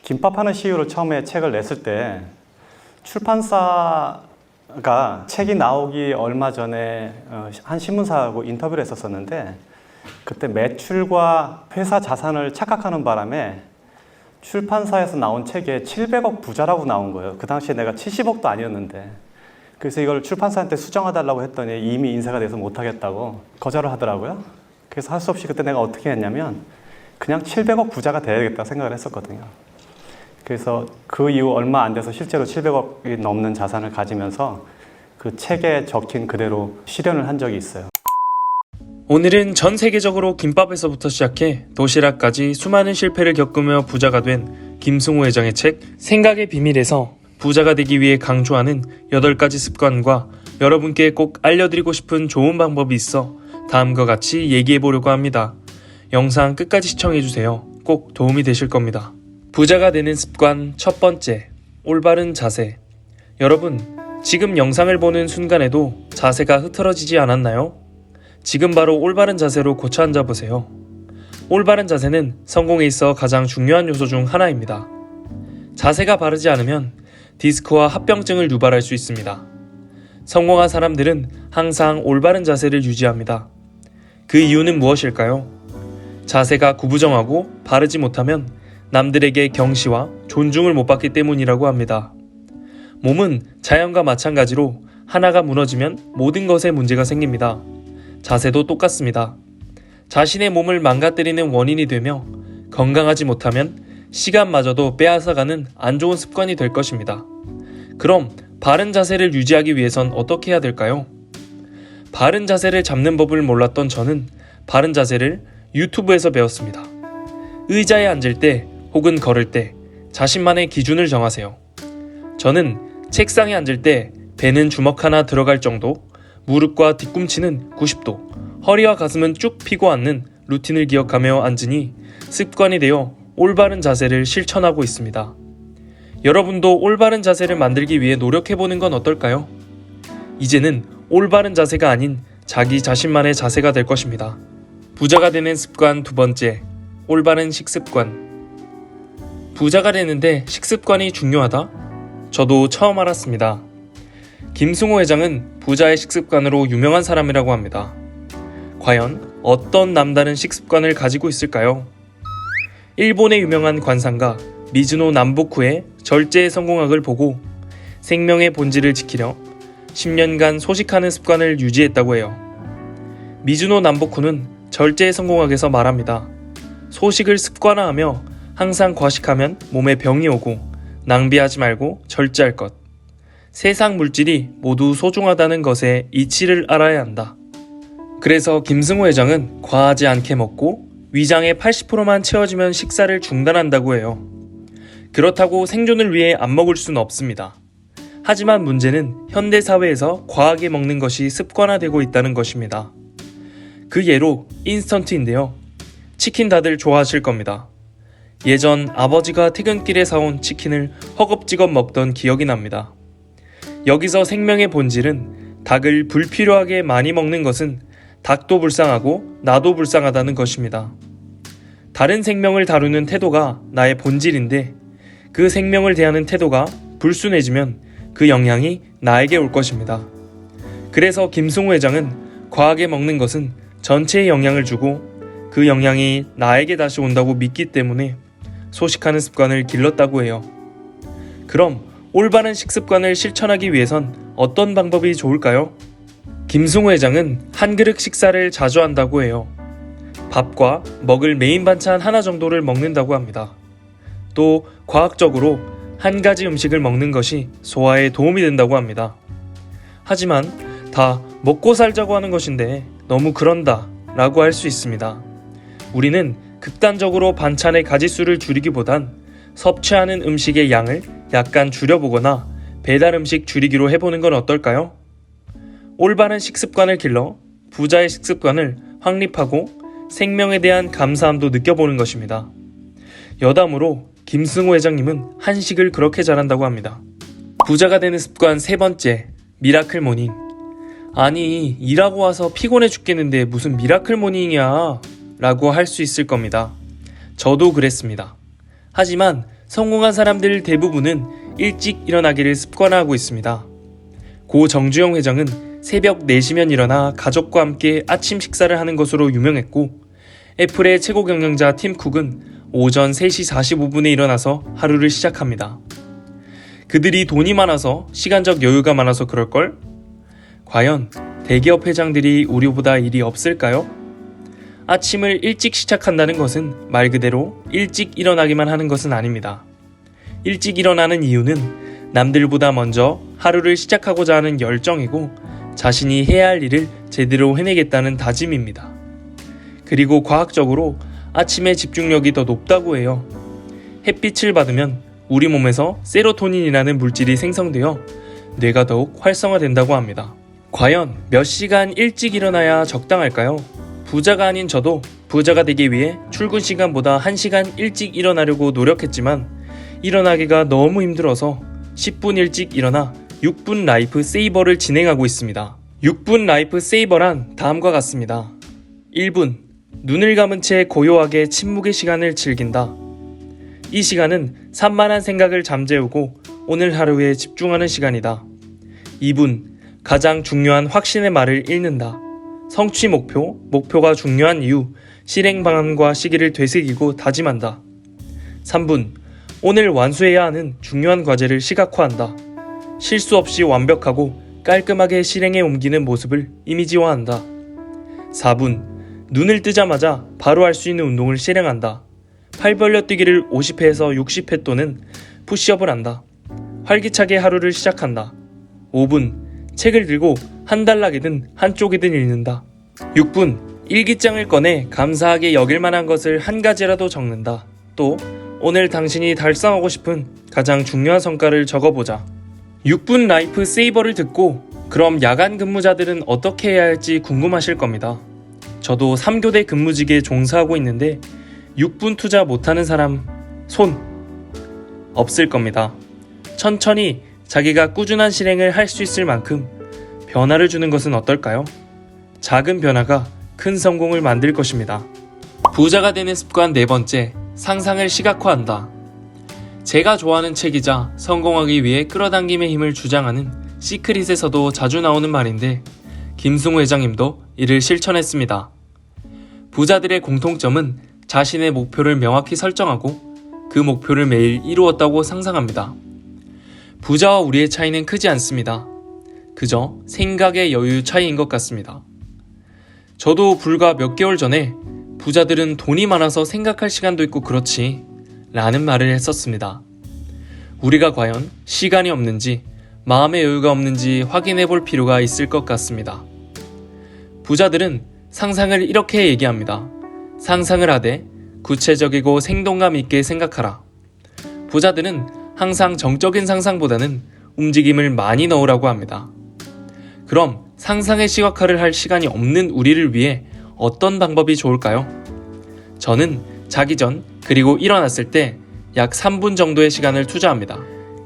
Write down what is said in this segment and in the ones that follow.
김밥하는 CEO를 처음에 책을 냈을 때 출판사가 책이 나오기 얼마 전에 한 신문사하고 인터뷰를 했었었는데, 그때 매출과 회사 자산을 착각하는 바람에 출판사에서 나온 책에 700억 부자라고 나온 거예요. 그 당시에 내가 70억도 아니었는데. 그래서 이걸 출판사한테 수정해달라고 했더니 이미 인쇄가 돼서 못하겠다고 거절을 하더라고요. 그래서 할 수 없이 그때 내가 어떻게 했냐면 그냥 700억 부자가 돼야겠다 생각을 했었거든요. 그래서 그 이후 얼마 안 돼서 실제로 700억이 넘는 자산을 가지면서 그 책에 적힌 그대로 실현을 한 적이 있어요. 오늘은 전 세계적으로 김밥에서부터 시작해 도시락까지 수많은 실패를 겪으며 부자가 된 김승호 회장의 책 생각의 비밀에서 부자가 되기 위해 강조하는 8가지 습관과 여러분께 꼭 알려드리고 싶은 좋은 방법이 있어 다음과 같이 얘기해보려고 합니다. 영상 끝까지 시청해주세요. 꼭 도움이 되실 겁니다. 부자가 되는 습관 첫 번째, 올바른 자세. 여러분, 지금 영상을 보는 순간에도 자세가 흐트러지지 않았나요? 지금 바로 올바른 자세로 고쳐 앉아보세요. 올바른 자세는 성공에 있어 가장 중요한 요소 중 하나입니다. 자세가 바르지 않으면 디스크와 합병증을 유발할 수 있습니다. 성공한 사람들은 항상 올바른 자세를 유지합니다. 그 이유는 무엇일까요? 자세가 구부정하고 바르지 못하면 남들에게 경시와 존중을 못 받기 때문이라고 합니다. 몸은 자연과 마찬가지로 하나가 무너지면 모든 것에 문제가 생깁니다. 자세도 똑같습니다. 자신의 몸을 망가뜨리는 원인이 되며 건강하지 못하면 시간마저도 빼앗아가는 안 좋은 습관이 될 것입니다. 그럼 바른 자세를 유지하기 위해선 어떻게 해야 될까요? 바른 자세를 잡는 법을 몰랐던 저는 바른 자세를 유튜브에서 배웠습니다. 의자에 앉을 때 혹은 걸을 때 자신만의 기준을 정하세요. 저는 책상에 앉을 때 배는 주먹 하나 들어갈 정도, 무릎과 뒤꿈치는 90도, 허리와 가슴은 쭉 펴고 앉는 루틴을 기억하며 앉으니 습관이 되어 올바른 자세를 실천하고 있습니다. 여러분도 올바른 자세를 만들기 위해 노력해보는 건 어떨까요? 이제는 올바른 자세가 아닌 자기 자신만의 자세가 될 것입니다. 부자가 되는 습관 두 번째, 올바른 식습관. 부자가 되는데 식습관이 중요하다? 저도 처음 알았습니다. 김승호 회장은 부자의 식습관으로 유명한 사람이라고 합니다. 과연 어떤 남다른 식습관을 가지고 있을까요? 일본의 유명한 관상가 미즈노 남보쿠의 절제의 성공학을 보고 생명의 본질을 지키려 10년간 소식하는 습관을 유지했다고 해요. 미즈노 남보쿠는 절제의 성공학에서 말합니다. 소식을 습관화하며 항상 과식하면 몸에 병이 오고 낭비하지 말고 절제할 것. 세상 물질이 모두 소중하다는 것에 이치를 알아야 한다. 그래서 김승호 회장은 과하지 않게 먹고 위장의 80%만 채워지면 식사를 중단한다고 해요. 그렇다고 생존을 위해 안 먹을 수는 없습니다. 하지만 문제는 현대사회에서 과하게 먹는 것이 습관화되고 있다는 것입니다. 그 예로 인스턴트인데요. 치킨 다들 좋아하실 겁니다. 예전 아버지가 퇴근길에 사온 치킨을 허겁지겁 먹던 기억이 납니다. 여기서 생명의 본질은 닭을 불필요하게 많이 먹는 것은 닭도 불쌍하고 나도 불쌍하다는 것입니다. 다른 생명을 다루는 태도가 나의 본질인데 그 생명을 대하는 태도가 불순해지면 그 영향이 나에게 올 것입니다. 그래서 김승호 회장은 과하게 먹는 것은 전체에 영향을 주고 그 영향이 나에게 다시 온다고 믿기 때문에 소식하는 습관을 길렀다고 해요. 그럼 올바른 식습관을 실천하기 위해선 어떤 방법이 좋을까요? 김승호 회장은 한 그릇 식사를 자주 한다고 해요. 밥과 먹을 메인 반찬 하나 정도를 먹는다고 합니다. 또 과학적으로 한 가지 음식을 먹는 것이 소화에 도움이 된다고 합니다. 하지만 다 먹고 살자고 하는 것인데 너무 그런다 라고 할 수 있습니다. 우리는 극단적으로 반찬의 가짓수를 줄이기보단 섭취하는 음식의 양을 약간 줄여보거나 배달 음식 줄이기로 해보는 건 어떨까요? 올바른 식습관을 길러 부자의 식습관을 확립하고 생명에 대한 감사함도 느껴보는 것입니다. 여담으로 김승호 회장님은 한식을 그렇게 잘한다고 합니다. 부자가 되는 습관 세 번째, 미라클 모닝. 아니, 일하고 와서 피곤해 죽겠는데 무슨 미라클 모닝이야 라고 할 수 있을 겁니다. 저도 그랬습니다. 하지만 성공한 사람들 대부분은 일찍 일어나기를 습관화하고 있습니다. 고 정주영 회장은 새벽 4시면 일어나 가족과 함께 아침 식사를 하는 것으로 유명했고, 애플의 최고 경영자 팀 쿡은 오전 3시 45분에 일어나서 하루를 시작합니다. 그들이 돈이 많아서 시간적 여유가 많아서 그럴걸? 과연 대기업 회장들이 우리보다 일이 없을까요? 아침을 일찍 시작한다는 것은 말 그대로 일찍 일어나기만 하는 것은 아닙니다. 일찍 일어나는 이유는 남들보다 먼저 하루를 시작하고자 하는 열정이고 자신이 해야 할 일을 제대로 해내겠다는 다짐입니다. 그리고 과학적으로 아침의 집중력이 더 높다고 해요. 햇빛을 받으면 우리 몸에서 세로토닌이라는 물질이 생성되어 뇌가 더욱 활성화된다고 합니다. 과연 몇 시간 일찍 일어나야 적당할까요? 부자가 아닌 저도 부자가 되기 위해 출근 시간보다 1시간 일찍 일어나려고 노력했지만 일어나기가 너무 힘들어서 10분 일찍 일어나 6분 라이프 세이버를 진행하고 있습니다. 6분 라이프 세이버란 다음과 같습니다. 1분, 눈을 감은 채 고요하게 침묵의 시간을 즐긴다. 이 시간은 산만한 생각을 잠재우고 오늘 하루에 집중하는 시간이다. 2분, 가장 중요한 확신의 말을 읽는다. 성취 목표, 목표가 중요한 이유, 실행 방안과 시기를 되새기고 다짐한다. 3분, 오늘 완수해야 하는 중요한 과제를 시각화한다. 실수 없이 완벽하고 깔끔하게 실행에 옮기는 모습을 이미지화한다. 4분, 눈을 뜨자마자 바로 할 수 있는 운동을 실행한다. 팔 벌려 뛰기를 50회에서 60회 또는 푸시업을 한다. 활기차게 하루를 시작한다. 5분, 책을 들고 한 단락이든 한쪽이든 읽는다. 6분, 일기장을 꺼내 감사하게 여길 만한 것을 한 가지라도 적는다. 또 오늘 당신이 달성하고 싶은 가장 중요한 성과를 적어보자. 6분 라이프 세이버를 듣고 그럼 야간 근무자들은 어떻게 해야 할지 궁금하실 겁니다. 저도 3교대 근무직에 종사하고 있는데 6분 투자 못하는 사람 손 없을 겁니다. 천천히 자기가 꾸준한 실행을 할 수 있을 만큼 변화를 주는 것은 어떨까요? 작은 변화가 큰 성공을 만들 것입니다. 부자가 되는 습관 4번째, 상상을 시각화한다. 제가 좋아하는 책이자 성공하기 위해 끌어당김의 힘을 주장하는 시크릿에서도 자주 나오는 말인데 김승우 회장님도 이를 실천했습니다. 부자들의 공통점은 자신의 목표를 명확히 설정하고 그 목표를 매일 이루었다고 상상합니다. 부자와 우리의 차이는 크지 않습니다. 그저 생각의 여유 차이인 것 같습니다. 저도 불과 몇 개월 전에 부자들은 돈이 많아서 생각할 시간도 있고 그렇지 라는 말을 했었습니다. 우리가 과연 시간이 없는지 마음의 여유가 없는지 확인해 볼 필요가 있을 것 같습니다. 부자들은 상상을 이렇게 얘기합니다. 상상을 하되 구체적이고 생동감 있게 생각하라. 부자들은 항상 정적인 상상보다는 움직임을 많이 넣으라고 합니다. 그럼 상상의 시각화를 할 시간이 없는 우리를 위해 어떤 방법이 좋을까요? 저는 자기 전 그리고 일어났을 때 약 3분 정도의 시간을 투자합니다.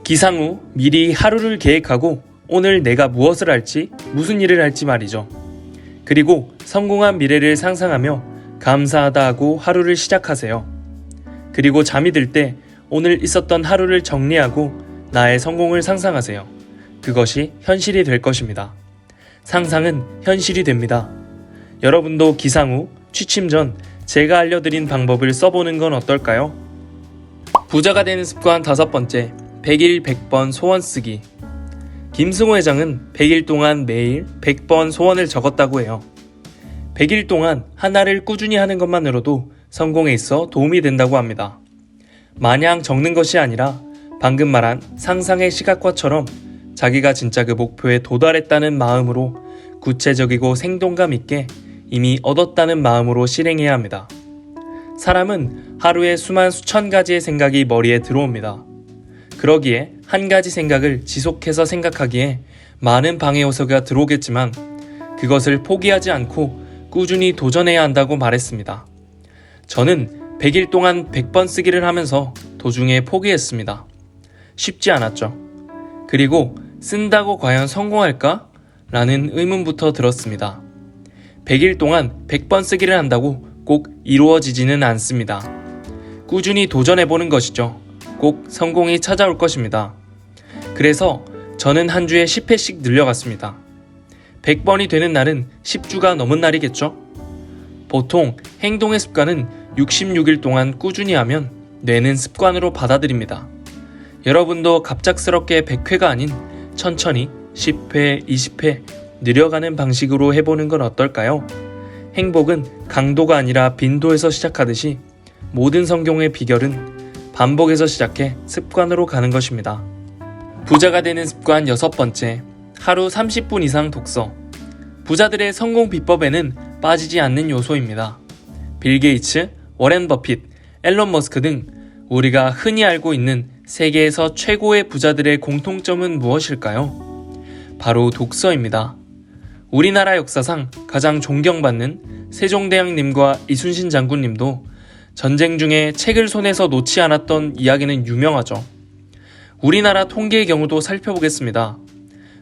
기상 후 미리 하루를 계획하고 오늘 내가 무엇을 할지 무슨 일을 할지 말이죠. 그리고 성공한 미래를 상상하며 감사하다 하고 하루를 시작하세요. 그리고 잠이 들 때 오늘 있었던 하루를 정리하고 나의 성공을 상상하세요. 그것이 현실이 될 것입니다. 상상은 현실이 됩니다. 여러분도 기상 후, 취침 전 제가 알려드린 방법을 써보는 건 어떨까요? 부자가 되는 습관 5번째, 100일 100번 소원 쓰기. 김승호 회장은 100일 동안 매일 100번 소원을 적었다고 해요. 100일 동안 하나를 꾸준히 하는 것만으로도 성공에 있어 도움이 된다고 합니다. 마냥 적는 것이 아니라 방금 말한 상상의 시각화처럼 자기가 진짜 그 목표에 도달했다는 마음으로 구체적이고 생동감 있게 이미 얻었다는 마음으로 실행해야 합니다. 사람은 하루에 수천 가지의 생각이 머리에 들어옵니다. 그러기에 한 가지 생각을 지속해서 생각하기에 많은 방해 요소가 들어오겠지만 그것을 포기하지 않고 꾸준히 도전해야 한다고 말했습니다. 저는 100일 동안 100번 쓰기를 하면서 도중에 포기했습니다. 쉽지 않았죠. 그리고 쓴다고 과연 성공할까? 라는 의문부터 들었습니다. 100일 동안 100번 쓰기를 한다고 꼭 이루어지지는 않습니다. 꾸준히 도전해보는 것이죠. 꼭 성공이 찾아올 것입니다. 그래서 저는 한 주에 10회씩 늘려갔습니다. 100번이 되는 날은 10주가 넘은 날이겠죠? 보통 행동의 습관은 66일 동안 꾸준히 하면 뇌는 습관으로 받아들입니다. 여러분도 갑작스럽게 100회가 아닌 천천히 10회, 20회 늘려가는 방식으로 해보는 건 어떨까요? 행복은 강도가 아니라 빈도에서 시작하듯이 모든 성공의 비결은 반복에서 시작해 습관으로 가는 것입니다. 부자가 되는 습관 6번째, 하루 30분 이상 독서. 부자들의 성공 비법에는 빠지지 않는 요소입니다. 빌 게이츠, 워렌 버핏, 앨런 머스크 등 우리가 흔히 알고 있는 세계에서 최고의 부자들의 공통점은 무엇일까요? 바로 독서입니다. 우리나라 역사상 가장 존경받는 세종대왕님과 이순신 장군님도 전쟁 중에 책을 손에서 놓지 않았던 이야기는 유명하죠. 우리나라 통계의 경우도 살펴보겠습니다.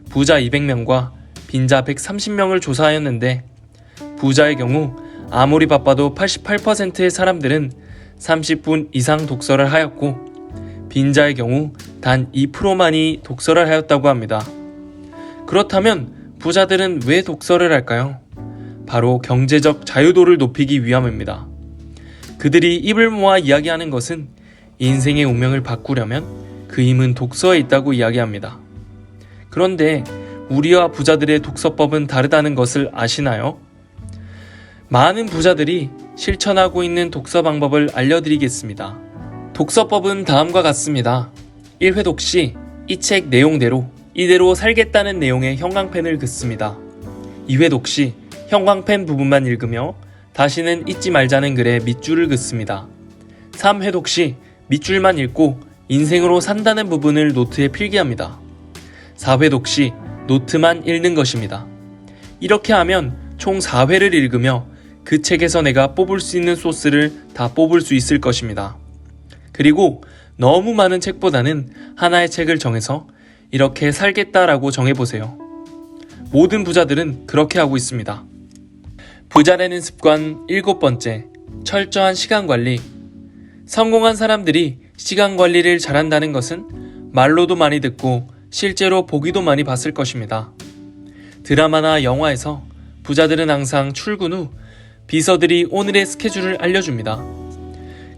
부자 200명과 빈자 130명을 조사하였는데 부자의 경우 아무리 바빠도 88%의 사람들은 30분 이상 독서를 하였고 빈자의 경우 단 2%만이 독서를 하였다고 합니다. 그렇다면 부자들은 왜 독서를 할까요? 바로 경제적 자유도를 높이기 위함입니다. 그들이 입을 모아 이야기하는 것은 인생의 운명을 바꾸려면 그 힘은 독서에 있다고 이야기합니다. 그런데 우리와 부자들의 독서법은 다르다는 것을 아시나요? 많은 부자들이 실천하고 있는 독서 방법을 알려드리겠습니다. 독서법은 다음과 같습니다. 1회 독시, 이 책 내용대로 이대로 살겠다는 내용의 형광펜을 긋습니다. 2회 독시, 형광펜 부분만 읽으며 다시는 잊지 말자는 글에 밑줄을 긋습니다. 3회 독시, 밑줄만 읽고 인생으로 산다는 부분을 노트에 필기합니다. 4회 독시, 노트만 읽는 것입니다. 이렇게 하면 총 4회를 읽으며 그 책에서 내가 뽑을 수 있는 소스를 다 뽑을 수 있을 것입니다. 그리고 너무 많은 책보다는 하나의 책을 정해서 이렇게 살겠다라고 정해보세요. 모든 부자들은 그렇게 하고 있습니다. 부자 되는 습관 7번째, 철저한 시간관리. 성공한 사람들이 시간관리를 잘한다는 것은 말로도 많이 듣고 실제로 보기도 많이 봤을 것입니다. 드라마나 영화에서 부자들은 항상 출근 후 비서들이 오늘의 스케줄을 알려줍니다.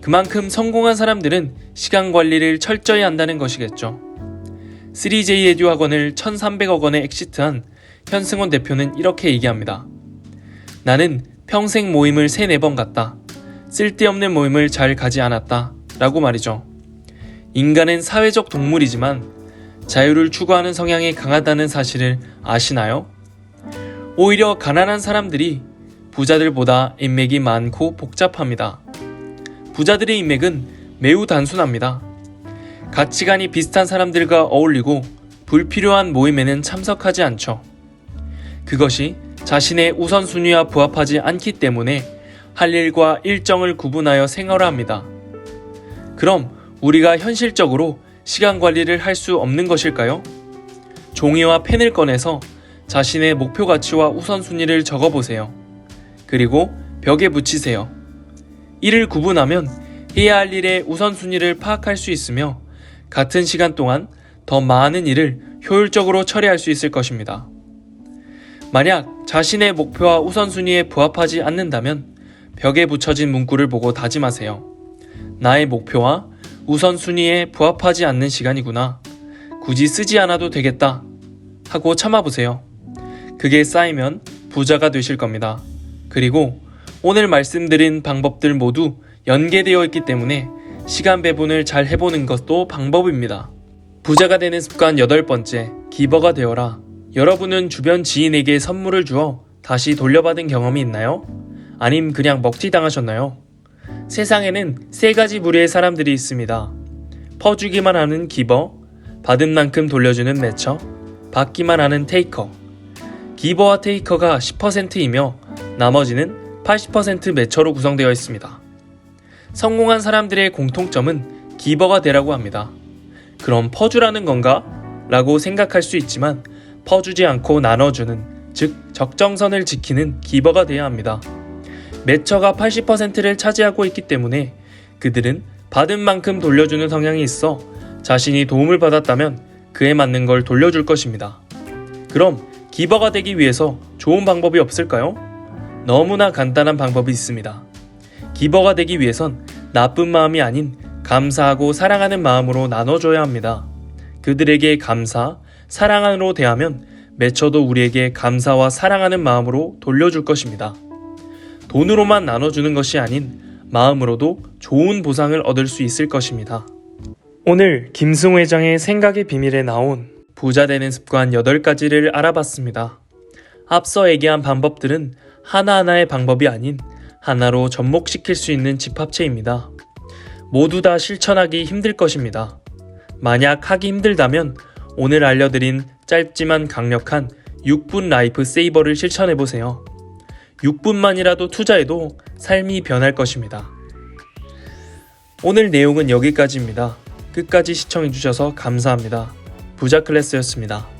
그만큼 성공한 사람들은 시간관리를 철저히 한다는 것이겠죠. 3J 에듀 학원을 1,300억 원에 엑시트한 현승원 대표는 이렇게 얘기합니다. 나는 평생 모임을 3-4번 갔다. 쓸데없는 모임을 잘 가지 않았다. 라고 말이죠. 인간은 사회적 동물이지만 자유를 추구하는 성향이 강하다는 사실을 아시나요? 오히려 가난한 사람들이 부자들보다 인맥이 많고 복잡합니다. 부자들의 인맥은 매우 단순합니다. 가치관이 비슷한 사람들과 어울리고 불필요한 모임에는 참석하지 않죠. 그것이 자신의 우선순위와 부합하지 않기 때문에 할 일과 일정을 구분하여 생활합니다. 그럼 우리가 현실적으로 시간 관리를 할 수 없는 것일까요? 종이와 펜을 꺼내서 자신의 목표 가치와 우선순위를 적어보세요. 그리고 벽에 붙이세요. 이를 구분하면 해야 할 일의 우선순위를 파악할 수 있으며 같은 시간 동안 더 많은 일을 효율적으로 처리할 수 있을 것입니다. 만약 자신의 목표와 우선순위에 부합하지 않는다면 벽에 붙여진 문구를 보고 다짐하세요. 나의 목표와 우선순위에 부합하지 않는 시간이구나. 굳이 쓰지 않아도 되겠다. 하고 참아보세요. 그게 쌓이면 부자가 되실 겁니다. 그리고 오늘 말씀드린 방법들 모두 연계되어 있기 때문에 시간 배분을 잘 해보는 것도 방법입니다. 부자가 되는 습관 8번째, 기버가 되어라. 여러분은 주변 지인에게 선물을 주어 다시 돌려받은 경험이 있나요? 아님 그냥 먹튀 당하셨나요? 세상에는 3가지 부류의 사람들이 있습니다. 퍼주기만 하는 기버, 받은 만큼 돌려주는 매처, 받기만 하는 테이커. 기버와 테이커가 10%이며 나머지는 80% 매처로 구성되어 있습니다. 성공한 사람들의 공통점은 기버가 되라고 합니다. 그럼 퍼주라는 건가? 라고 생각할 수 있지만 퍼주지 않고 나눠주는, 즉 적정선을 지키는 기버가 돼야 합니다. 매처가 80%를 차지하고 있기 때문에 그들은 받은 만큼 돌려주는 성향이 있어 자신이 도움을 받았다면 그에 맞는 걸 돌려줄 것입니다. 그럼 기버가 되기 위해서 좋은 방법이 없을까요? 너무나 간단한 방법이 있습니다. 기버가 되기 위해선 나쁜 마음이 아닌 감사하고 사랑하는 마음으로 나눠줘야 합니다. 그들에게 감사, 사랑으로 대하면 매처도 우리에게 감사와 사랑하는 마음으로 돌려줄 것입니다. 돈으로만 나눠주는 것이 아닌 마음으로도 좋은 보상을 얻을 수 있을 것입니다. 오늘 김승우 회장의 생각의 비밀에 나온 부자 되는 습관 8가지를 알아봤습니다. 앞서 얘기한 방법들은 하나하나의 방법이 아닌 하나로 접목시킬 수 있는 집합체입니다. 모두 다 실천하기 힘들 것입니다. 만약 하기 힘들다면 오늘 알려드린 짧지만 강력한 6분 라이프 세이버를 실천해보세요. 6분만이라도 투자해도 삶이 변할 것입니다. 오늘 내용은 여기까지입니다. 끝까지 시청해주셔서 감사합니다. 부자클래스였습니다.